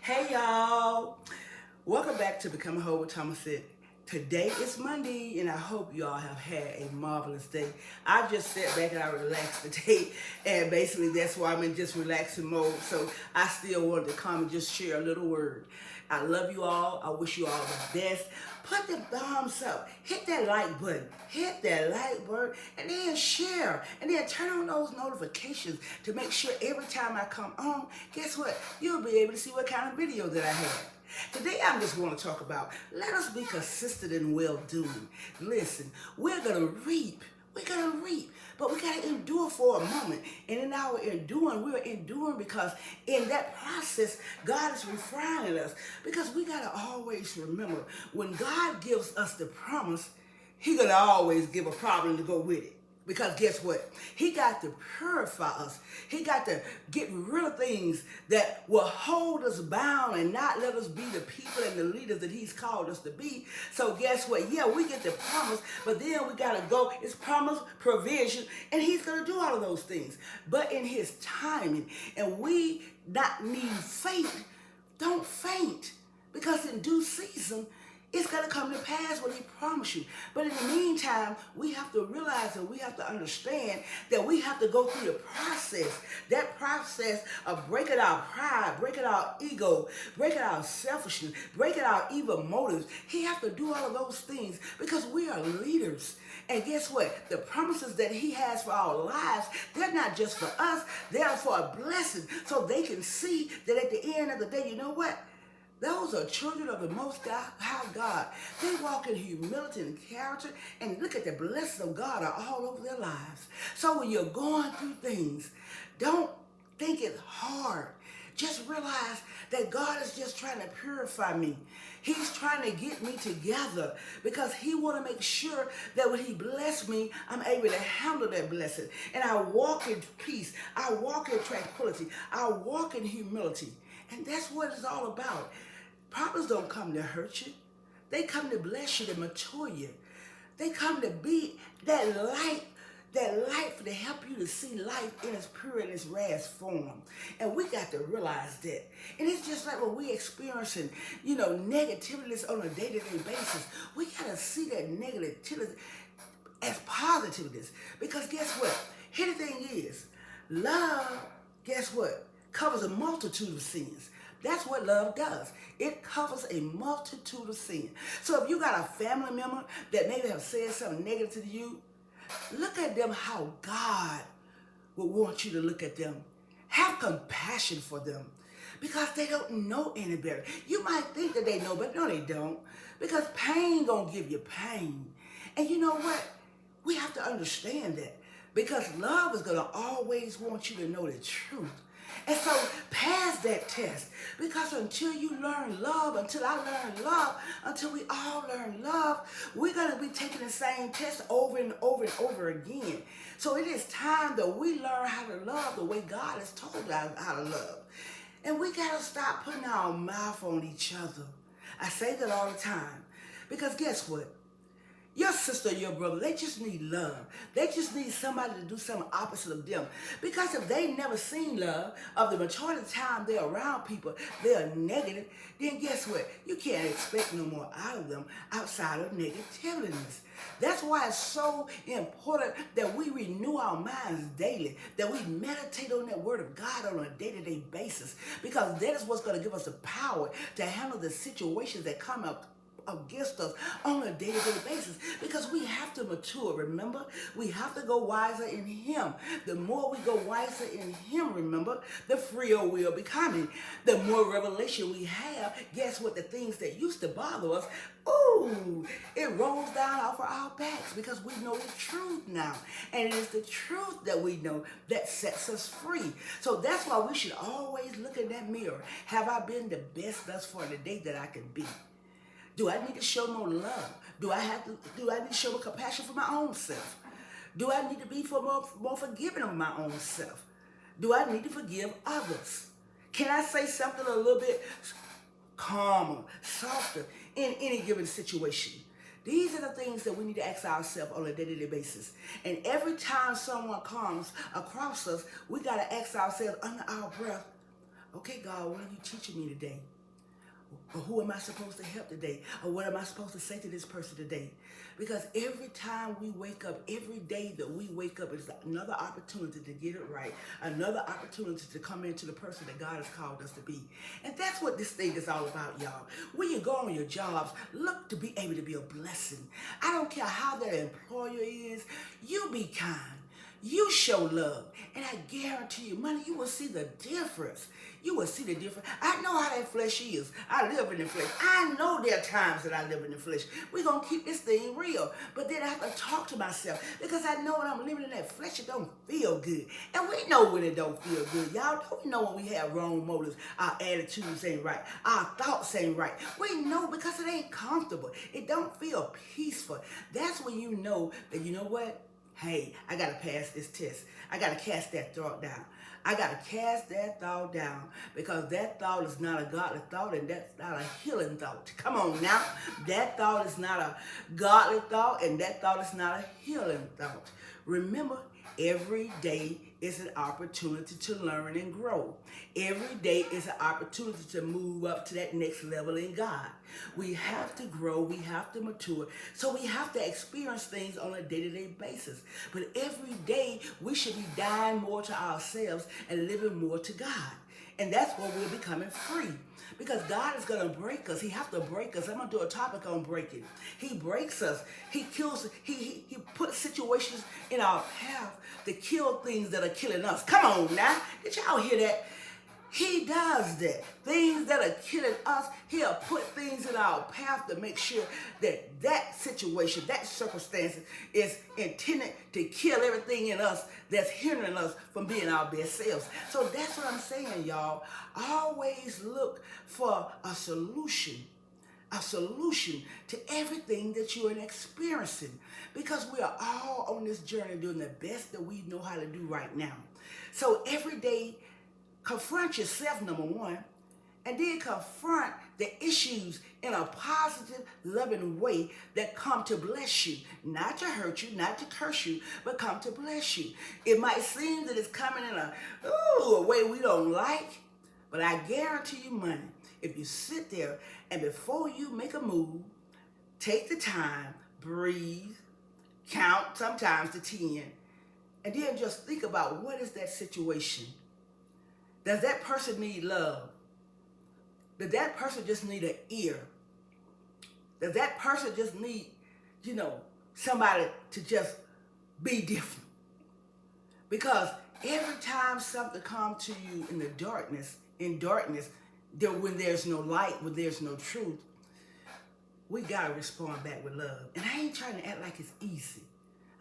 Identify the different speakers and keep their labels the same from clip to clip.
Speaker 1: Hey y'all, welcome back to Become a Whole with Thomas said. Today is Monday and I hope y'all have had a marvelous day. I just sat back and I relaxed today and basically that's why I'm in just relaxing mode. So I still wanted to come and just share a little word. I love you all. I wish you all the best. Put the thumbs up. Hit that like button. Hit that like button and then share. And then turn on those notifications to make sure every time I come on, guess what? You'll be able to see what kind of video that I have. Today I'm just going to talk about let us be consistent in well-doing. Listen, we're going to reap. We're going to reap. But we got to endure for a moment. And in our enduring, we're enduring because in that process, God is refining us. Because we got to always remember, when God gives us the promise, He's going to always give a problem to go with it. Because guess what? He got to purify us. He got to get rid of things that will hold us bound and not let us be the people and the leaders that He's called us to be. So guess what? Yeah, we get the promise, but then we got to go. It's promise, provision, and He's going to do all of those things. But in His timing, and we not need faith, don't faint. Because in due season, it's going to come to pass what He promised you. But in the meantime, we have to realize and we have to understand that we have to go through the process. That process of breaking our pride, breaking our ego, breaking our selfishness, breaking our evil motives. He has to do all of those things because we are leaders. And guess what? The promises that He has for our lives, they're not just for us. They're for a blessing so they can see that at the end of the day, you know what? Those are children of the Most High God. They walk in humility and character, and look at the blessings of God are all over their lives. So when you're going through things, don't think it's hard. Just realize that God is just trying to purify me. He's trying to get me together because He want to make sure that when He bless me, I'm able to handle that blessing. And I walk in peace. I walk in tranquility. I walk in humility. And that's what it's all about. Problems don't come to hurt you. They come to bless you, to mature you. They come to be that light to help you to see life in its pure and its rarest form. And we got to realize that. And it's just like when we're experiencing, negativities on a day-to-day basis, we got to see that negativity as positiveness. Because guess what? Here the thing is, love, guess what? Covers a multitude of sins. That's what love does. It covers a multitude of sins. So if you got a family member that maybe have said something negative to you, look at them how God would want you to look at them. Have compassion for them because they don't know any better. You might think that they know, but no, they don't. Because pain gonna give you pain. And you know what? We have to understand that because love is gonna always want you to know the truth. And so pass that test because until you learn love, until I learn love, until we all learn love, we're going to be taking the same test over and over and over again. So it is time that we learn how to love the way God has told us how to love. And we got to stop putting our mouth on each other. I say that all the time because guess what? Your sister or your brother, they just need love. They just need somebody to do something opposite of them. Because if they never seen love, of the majority of the time they're around people, they're negative, then guess what? You can't expect no more out of them outside of negativeness. That's why it's so important that we renew our minds daily, that we meditate on that word of God on a day-to-day basis. Because that is what's going to give us the power to handle the situations that come up against us on a day-to-day basis because we have to mature. Remember, we have to go wiser in Him. The more we go wiser in Him, remember, the freer we'll becoming. The more revelation we have, guess what? The things that used to bother us, ooh, it rolls down off of our backs because we know the truth now. And it is the truth that we know that sets us free. So that's why we should always look in that mirror. Have I been the best thus far today that I can be? Do I need to show more love? Do I need to show more compassion for my own self? Do I need to be more forgiving of my own self? Do I need to forgive others? Can I say something a little bit calmer, softer in any given situation? These are the things that we need to ask ourselves on a day-to-day basis. And every time someone comes across us, we got to ask ourselves under our breath, okay, God, what are you teaching me today? Or who am I supposed to help today? Or what am I supposed to say to this person today? Because every time we wake up, every day that we wake up is another opportunity to get it right. Another opportunity to come into the person that God has called us to be. And that's what this thing is all about, y'all. When you go on your jobs, look to be able to be a blessing. I don't care how that employer is, you be kind. You show love, and I guarantee you, money, you will see the difference. You will see the difference. I know how that flesh is. I live in the flesh. I know there are times that I live in the flesh. We're going to keep this thing real. But then I have to talk to myself because I know when I'm living in that flesh, it don't feel good. And we know when it don't feel good. Y'all don't know when we have wrong motives. Our attitudes ain't right. Our thoughts ain't right. We know because it ain't comfortable. It don't feel peaceful. That's when you know that, you know what? Hey, I got to pass this test. I got to cast that thought down. I got to cast that thought down because that thought is not a godly thought and that's not a healing thought. Come on now. That thought is not a godly thought and that thought is not a healing thought. Remember, every day is an opportunity to learn and grow. Every day is an opportunity to move up to that next level in God. We have to grow, we have to mature, so we have to experience things on a day-to-day basis. But every day we should be dying more to ourselves and living more to God. And that's where we're becoming free. Because God is going to break us. He has to break us. I'm going to do a topic on breaking. He breaks us. He kills. He puts situations in our path to kill things that are killing us. Come on now. Did y'all hear that? He does that. Things that are killing us, he'll put things in our path to make sure that that situation, that circumstance is intended to kill everything in us that's hindering us from being our best selves. So that's what I'm saying, y'all. Always look for a solution to everything that you're experiencing, because we are all on this journey doing the best that we know how to do right now. So every day, confront yourself, number one, and then confront the issues in a positive, loving way that come to bless you, not to hurt you, not to curse you, but come to bless you. It might seem that it's coming in a way we don't like, but I guarantee you, money, if you sit there and before you make a move, take the time, breathe, count sometimes to 10, and then just think about what is that situation. Does that person need love? Does that person just need an ear? Does that person just need, somebody to just be different? Because every time something comes to you in darkness, when there's no light, when there's no truth, we gotta respond back with love. And I ain't trying to act like it's easy.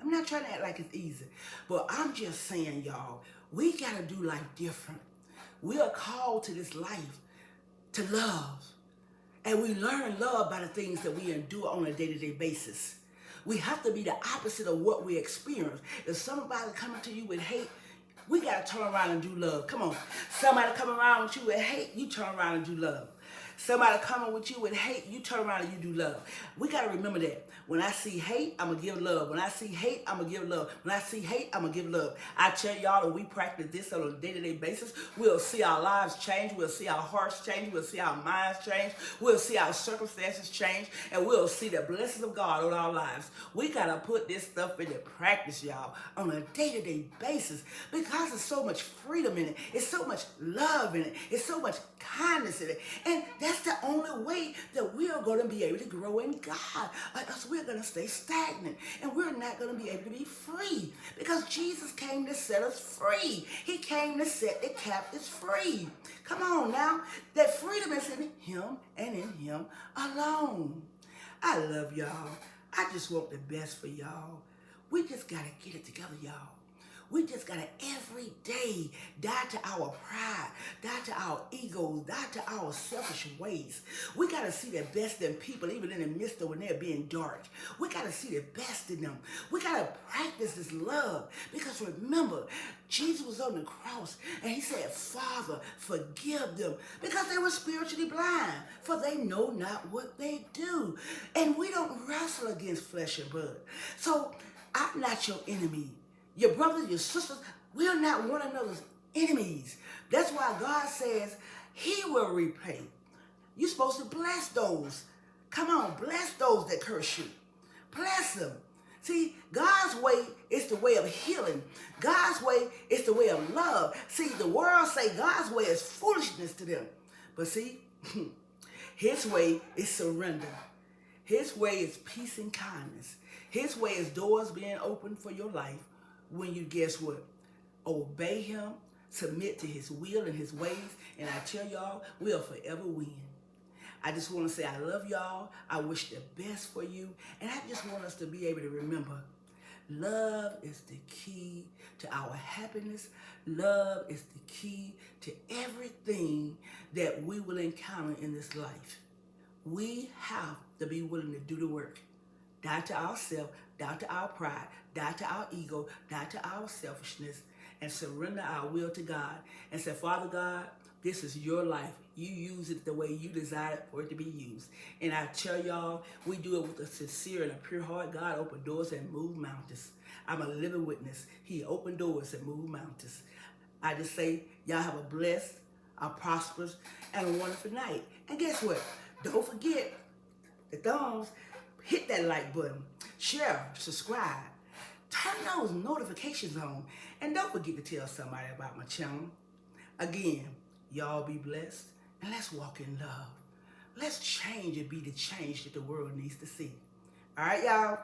Speaker 1: I'm not trying to act like it's easy. But I'm just saying, y'all, we gotta do life different. We are called to this life to love. And we learn love by the things that we endure on a day-to-day basis. We have to be the opposite of what we experience. If somebody coming to you with hate, we got to turn around and do love. Come on. Somebody coming around with you with hate, you turn around and do love. Somebody coming with you with hate, you turn around and you do love. We got to remember that. When I see hate, I'm going to give love. When I see hate, I'm going to give love. When I see hate, I'm going to give love. I tell y'all that we practice this on a day-to-day basis, we'll see our lives change. We'll see our hearts change. We'll see our minds change. We'll see our circumstances change. And we'll see the blessings of God on our lives. We got to put this stuff into practice, y'all, on a day-to-day basis, because there's so much freedom in it. It's so much love in it. It's so much kindness in it. And that's the only way that we are going to be able to grow in God. Or else we're going to stay stagnant. And we're not going to be able to be free. Because Jesus came to set us free. He came to set the captives free. Come on now. That freedom is in him and in him alone. I love y'all. I just want the best for y'all. We just got to get it together, y'all. We just got to every day die to our pride, die to our egos, die to our selfish ways. We got to see the best in people, even in the midst of when they're being dark. We got to see the best in them. We got to practice this love, because remember, Jesus was on the cross and he said, Father, forgive them, because they were spiritually blind, for they know not what they do. And we don't wrestle against flesh and blood. So I'm not your enemy. Your brothers, your sisters, we are not one another's enemies. That's why God says he will repay. You're supposed to bless those. Come on, bless those that curse you. Bless them. See, God's way is the way of healing. God's way is the way of love. See, the world say God's way is foolishness to them. But see, his way is surrender. His way is peace and kindness. His way is doors being opened for your life when you, guess what? Obey him, submit to his will and his ways, and I tell y'all, we'll forever win. I just want to say I love y'all. I wish the best for you. And I just want us to be able to remember, love is the key to our happiness. Love is the key to everything that we will encounter in this life. We have to be willing to do the work. Die to ourselves, die to our pride, die to our ego, die to our selfishness, and surrender our will to God and say, Father God, this is your life. You use it the way you desire for it to be used. And I tell y'all, we do it with a sincere and a pure heart. God opened doors and moved mountains. I'm a living witness. He opened doors and moved mountains. I just say, y'all have a blessed, a prosperous, and a wonderful night. And guess what? Don't forget the thumbs. Hit that like button. Share, subscribe. Turn those notifications on. And don't forget to tell somebody about my channel. Again, y'all be blessed, and let's walk in love. Let's change and be the change that the world needs to see. All right, y'all?